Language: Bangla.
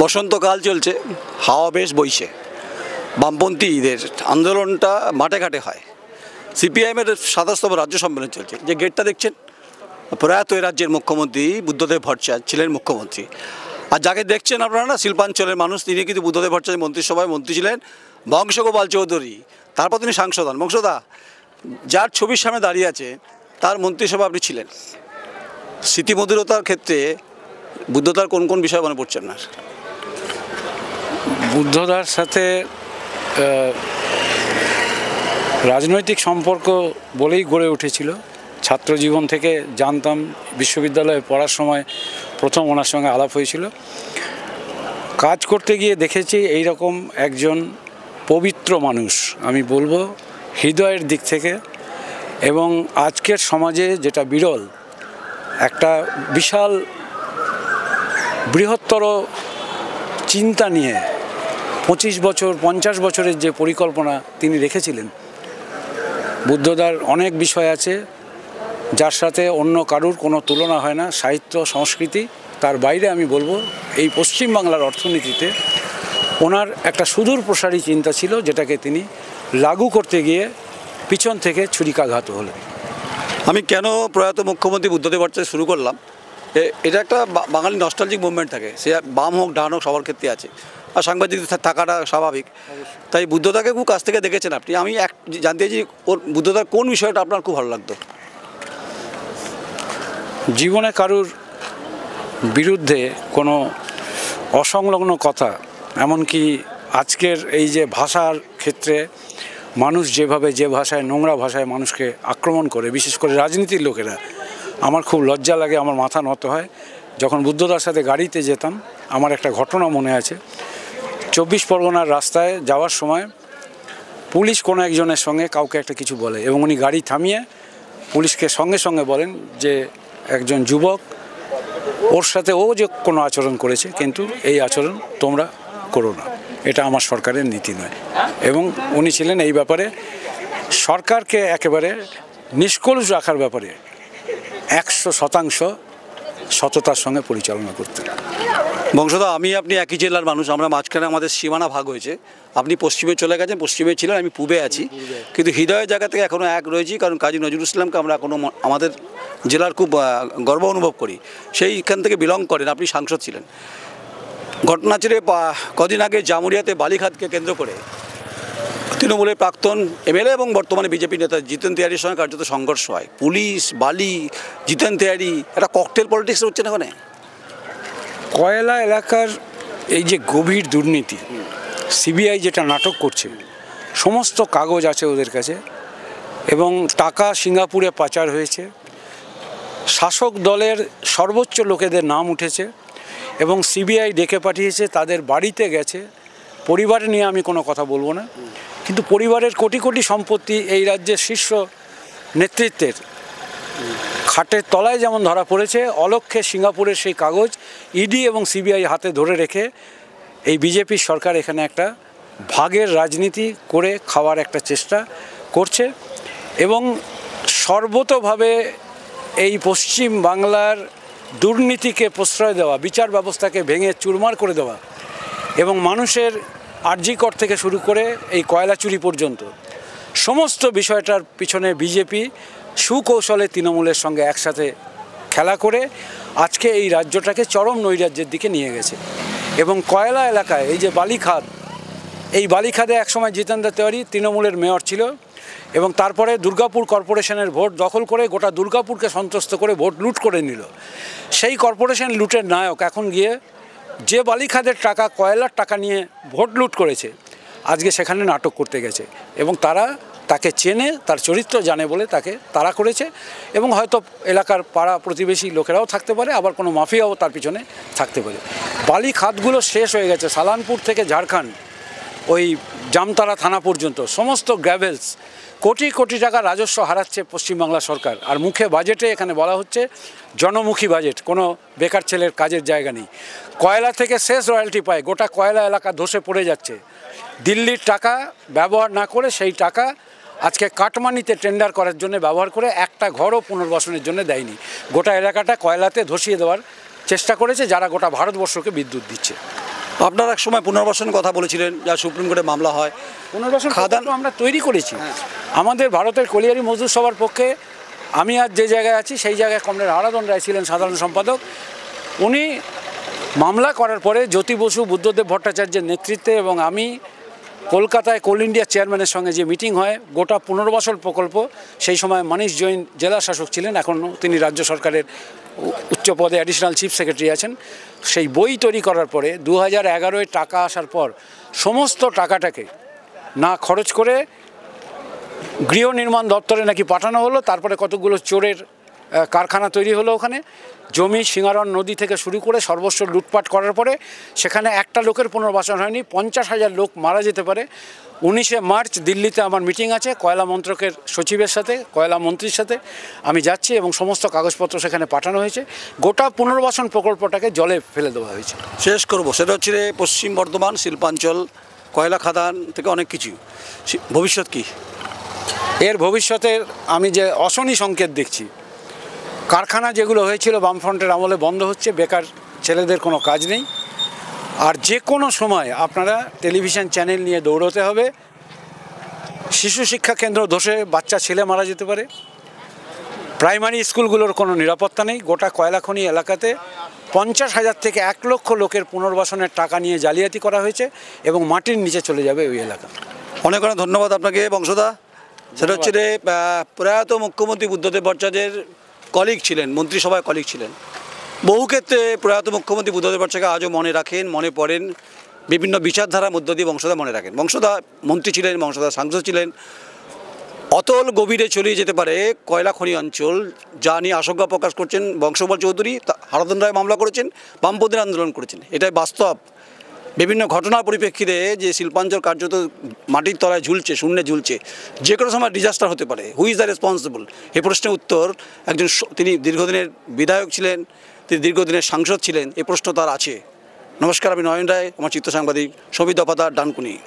বসন্তকাল চলছে, হাওয়া বেশ বইছে। বামপন্থীদের আন্দোলনটা মাঠে ঘাটে হয়। সিপিআইএমের ২৭তম রাজ্য সম্মেলন চলছে। যে গেটটা দেখছেন, প্রয়াত এই রাজ্যের মুখ্যমন্ত্রী বুদ্ধদেব ভট্টাচার্য ছিলেন মুখ্যমন্ত্রী। আর যাকে দেখছেন আপনারা না, শিল্পাঞ্চলের মানুষ, তিনি কিন্তু বুদ্ধদেব ভট্টাচার্য মন্ত্রিসভায় মন্ত্রী ছিলেন। বংশগোপাল চৌধুরী, তারপর তিনি সাংসদ হন। বংশদা, যার ছবির সামনে দাঁড়িয়ে আছে তার মন্ত্রিসভা আপনি ছিলেন। স্মৃতিমধুরতার ক্ষেত্রে বুদ্ধদার কোন কোন বিষয় মনে পড়ছেন না? বুদ্ধদার সাথে রাজনৈতিক সম্পর্ক বলেই গড়ে উঠেছিল। ছাত্র জীবন থেকে জানতাম, বিশ্ববিদ্যালয়ে পড়ার সময় প্রথম ওনার সঙ্গে আলাপ হয়েছিল। কাজ করতে গিয়ে দেখেছি এই রকম একজন পবিত্র মানুষ, আমি বলবো হৃদয়ের দিক থেকে। এবং আজকের সমাজে যেটা বিরল, একটা বিশাল বৃহত্তর চিন্তা নিয়ে ২৫ বছর ৫০ বছরের যে পরিকল্পনা তিনি রেখেছিলেন। বুদ্ধদার অনেক বিষয় আছে যার সাথে অন্য কারুর কোনো তুলনা হয় না। সাহিত্য, সংস্কৃতি, তার বাইরে আমি বলবো এই পশ্চিমবাংলার অর্থনীতিতে ওনার একটা সুদূর প্রসারী চিন্তা ছিল, যেটাকে তিনি লাগু করতে গিয়ে পিছন থেকে ছুরিকাঘাত হলেন। আমি কেন প্রয়াত মুখ্যমন্ত্রী বুদ্ধদেব ভট্টাচার্য শুরু করলাম, এটা একটা বাঙালি নস্টালজিক মুভমেন্ট থাকে, সে বাম হোক ডান হোক সবার ক্ষেত্রে আছে, আর সাংবাদিকদের থাকাটা স্বাভাবিক। তাই বুদ্ধদাকে খুব কাছ থেকে দেখেছেন আপনি। আমি জানতে চাইছি ওর বুদ্ধদার কোন বিষয়টা আপনার খুব ভালো লাগতো? জীবনে কারুর বিরুদ্ধে কোনো অসংলগ্ন কথা, এমনকি আজকের এই যে ভাষার ক্ষেত্রে মানুষ যেভাবে যে ভাষায়, নোংরা ভাষায় মানুষকে আক্রমণ করে, বিশেষ করে রাজনীতির লোকেরা, আমার খুব লজ্জা লাগে, আমার মাথা নত হয়। যখন বুদ্ধদার সাথে গাড়িতে যেতাম, আমার একটা ঘটনা মনে আছে। ২৪ পরগনার রাস্তায় যাওয়ার সময় পুলিশ কোনো একজনের সঙ্গে কাউকে একটা কিছু বলে, এবং উনি গাড়ি থামিয়ে পুলিশকে সঙ্গে সঙ্গে বলেন যে একজন যুবক, ওর সাথে ও যে কোনো আচরণ করেছে, কিন্তু এই আচরণ তোমরা করো না, এটা আমার সরকারের নীতি নয়। এবং উনি ছিলেন এই ব্যাপারে সরকারকে একেবারে নিষ্কলুষ রাখার ব্যাপারে ১০০% সততার সঙ্গে পরিচালনা করতেন। বংশদা, আমি আপনি একই জেলার মানুষ, আমরা মাঝখানে আমাদের সীমানা ভাগ হয়েছে। আপনি পশ্চিমে চলে গেছেন, পশ্চিমে ছিলেন, আমি পূবে আছি, কিন্তু হৃদয়ের জায়গা থেকে এখনও এক রয়েছি। কারণ কাজী নজরুল ইসলামকে আমরা এখনও আমাদের জেলার খুব গর্ব অনুভব করি। সেইখান থেকে বিলং করেন, আপনি সাংসদ ছিলেন। ঘটনা ছিল কদিন আগে জামুরিয়াতে বালিখাতকে কেন্দ্র করে তৃণমূলের প্রাক্তন এমএলএ এবং বর্তমানে বিজেপি নেতা জিতেন তেয়ারির সঙ্গে কার্যত সংঘর্ষ হয়। পুলিশ, বালি, জিতেন তেয়ারি, একটা ককটেল পলিটিক্স হচ্ছে না ওখানে। কয়লা এলাকার এই যে গভীর দুর্নীতি, সিবিআই যেটা নাটক করছে, সমস্ত কাগজ আছে ওদের কাছে, এবং টাকা সিঙ্গাপুরে পাচার হয়েছে, শাসক দলের সর্বোচ্চ লোকেদের নাম উঠেছে, এবং সিবিআই ডেকে পাঠিয়েছে, তাদের বাড়িতে গেছে। পরিবার নিয়ে আমি কোনো কথা বলবো না, কিন্তু পরিবারের কোটি কোটি সম্পত্তি এই রাজ্যের শীর্ষ নেতৃত্বের খাটের তলায় যেমন ধরা পড়েছে, অলক্ষ্যে সিঙ্গাপুরের সেই কাগজ ইডি এবং সিবিআই হাতে ধরে রেখে এই বিজেপির সরকার এখানে একটা ভাগের রাজনীতি করে খাওয়ার একটা চেষ্টা করছে। এবং সর্বতোভাবে এই পশ্চিম বাংলার দুর্নীতিকে প্রশ্রয় দেওয়া, বিচার ব্যবস্থাকে ভেঙে চুরমার করে দেওয়া, এবং মানুষের আরজিকর থেকে শুরু করে এই কয়লা চুরি পর্যন্ত সমস্ত বিষয়টার পিছনে বিজেপি সুকৌশলে তৃণমূলের সঙ্গে একসাথে খেলা করে আজকে এই রাজ্যটাকে চরম নৈরাজ্যের দিকে নিয়ে গেছে। এবং কয়লা এলাকায় এই যে বালিখাদ, এই বালিখাদে একসময় জিতেন্দ্র তেওয়ারি তৃণমূলের মেয়র ছিল, এবং তারপরে দুর্গাপুর কর্পোরেশনের ভোট দখল করে গোটা দুর্গাপুরকে সন্ত্রস্ত করে ভোট লুট করে নিল। সেই কর্পোরেশন লুটের নায়ক এখন গিয়ে যে বালিখাদের টাকা, কয়লার টাকা নিয়ে ভোট লুট করেছে, আজকে সেখানে নাটক করতে গেছে। এবং তারা তাকে চেনে, তার চরিত্র জানে বলে তাকে তাড়া করেছে। এবং হয়তো এলাকার পাড়া প্রতিবেশী লোকেরাও থাকতে পারে, আবার কোনো মাফিয়াও তার পিছনে থাকতে পারে। বালি খাতগুলো শেষ হয়ে গেছে। সালানপুর থেকে ঝাড়খণ্ড ওই জামতারা থানা পর্যন্ত সমস্ত গ্র্যাভেলস, কোটি কোটি টাকা রাজস্ব হারাচ্ছে পশ্চিমবাংলা সরকার। আর মুখে বাজেটে এখানে বলা হচ্ছে জনমুখী বাজেট, কোনো বেকার ছেলের কাজের জায়গা নেই। কয়লা থেকে শেষ রয়্যালটি পায়, গোটা কয়লা এলাকা ধসে পড়ে যাচ্ছে। দিল্লির টাকা ব্যবহার না করে সেই টাকা আজকে কাটমানিতে টেন্ডার করার জন্য ব্যবহার করে একটা ঘরও পুনর্বাসনের জন্য দেয়নি। গোটা এলাকাটা কয়লাতে ধসিয়ে দেওয়ার চেষ্টা করেছে, যারা গোটা ভারতবর্ষকে বিদ্যুৎ দিচ্ছে। আপনার এক সময় পুনর্বাসন কথা বলেছিলেন, যা সুপ্রিম কোর্টে মামলা হয়। পুনর্বাসন খাদান প্রকল্প আমরা তৈরি করেছি। আমাদের ভারতের কলিয়ারি মজদুর সভার পক্ষে আমি আজ যে জায়গায় আছি সেই জায়গায় কমরেড আরাধন রায় ছিলেন সাধারণ সম্পাদক। উনি মামলা করার পরে জ্যোতি বসু, বুদ্ধদেব ভট্টাচার্যের নেতৃত্বে এবং আমি কলকাতায় কোল ইন্ডিয়া চেয়ারম্যানের সঙ্গে যে মিটিং হয় গোটা পুনর্বাসন প্রকল্প, সেই সময় মনীষ জৈন জেলা শাসক ছিলেন, এখনও তিনি রাজ্য সরকারের উচ্চ পদে অ্যাডিশনাল চিফ সেক্রেটারি আছেন। সেই বই তৈরি করার পরে 2011-এ টাকা আসার পর সমস্ত টাকাটাকে না খরচ করে গৃহ নির্মাণ দপ্তরে নাকি পাঠানো হলো। তারপরে কতগুলো চোরের কারখানা তৈরি হলো ওখানে। জমি সিঙ্গারন নদী থেকে শুরু করে সর্বস্ব লুটপাট করার পরে সেখানে একটা লোকের পুনর্বাসন হয়নি, 50,000 লোক মারা যেতে পারে। 19শে মার্চ দিল্লিতে আমার মিটিং আছে কয়লা মন্ত্রকের সচিবের সাথে, কয়লা মন্ত্রীর সাথে আমি যাচ্ছি এবং সমস্ত কাগজপত্র সেখানে পাঠানো হয়েছে। গোটা পুনর্বাসন প্রকল্পটাকে জলে ফেলে দেওয়া হয়েছে। শেষ করব, সেটা হচ্ছে পশ্চিম বর্ধমান শিল্পাঞ্চল, কয়লা খাদান থেকে অনেক কিছু, ভবিষ্যৎ কি? এর ভবিষ্যতের আমি যে অশনি সংকেত দেখছি, কারখানা যেগুলো হয়েছিল বামফ্রন্টের আমলে বন্ধ হচ্ছে, বেকার ছেলেদের কোনো কাজ নেই। আর যে কোনো সময় আপনারা টেলিভিশন চ্যানেল নিয়ে দৌড়তে হবে। শিশু শিক্ষা কেন্দ্র ধসে বাচ্চা ছেলে মারা যেতে পারে। প্রাইমারি স্কুলগুলোর কোনো নিরাপত্তা নেই। গোটা কয়লাখনি এলাকাতে 50,000 থেকে 1 লক্ষ লোকের পুনর্বাসনের টাকা নিয়ে জালিয়াতি করা হয়েছে এবং মাটির নিচে চলে যাবে ওই এলাকা। অনেক অনেক ধন্যবাদ আপনাকে বংশদা। সেটা হচ্ছে প্রয়াত মুখ্যমন্ত্রী বুদ্ধদেব ভট্টাচার্যের কলিগ ছিলেন, মন্ত্রিসভায় কলিগ ছিলেন। বহু ক্ষেত্রে প্রয়াত মুখ্যমন্ত্রী বুদ্ধদেব ভট্টাচার্যকে আজও মনে রাখেন, মনে পড়েন, বিভিন্ন বিচারধারার মধ্য দিয়ে বংশদা মনে রাখেন। বংশদা মন্ত্রী ছিলেন, বংশদা সাংসদ ছিলেন। অতল গভীরে ছড়িয়ে যেতে পারে কয়লা খনি অঞ্চল, যা নিয়ে আশঙ্কা প্রকাশ করছেন বংশবল চৌধুরী। হারাধন রায় মামলা করেছেন, বামপন্থীরা আন্দোলন করেছেন। এটাই বাস্তব। বিভিন্ন ঘটনার পরিপ্রেক্ষিতে যে শিল্পাঞ্চল কার্যত মাটির তলায় ঝুলছে, শূন্যে ঝুলছে, যে কোনো সময় ডিজাস্টার হতে পারে। হুই ইজ দ্য রেসপন্সিবল? এই প্রশ্নের উত্তর একজন, তিনি দীর্ঘদিনের বিধায়ক ছিলেন, তিনি দীর্ঘদিনের সাংসদ ছিলেন, এই প্রশ্ন তার আছে। নমস্কার, আমি নয়ন রায়, আমার চিত্র সাংবাদিক, সমিত দফাদার, ডানকুনি।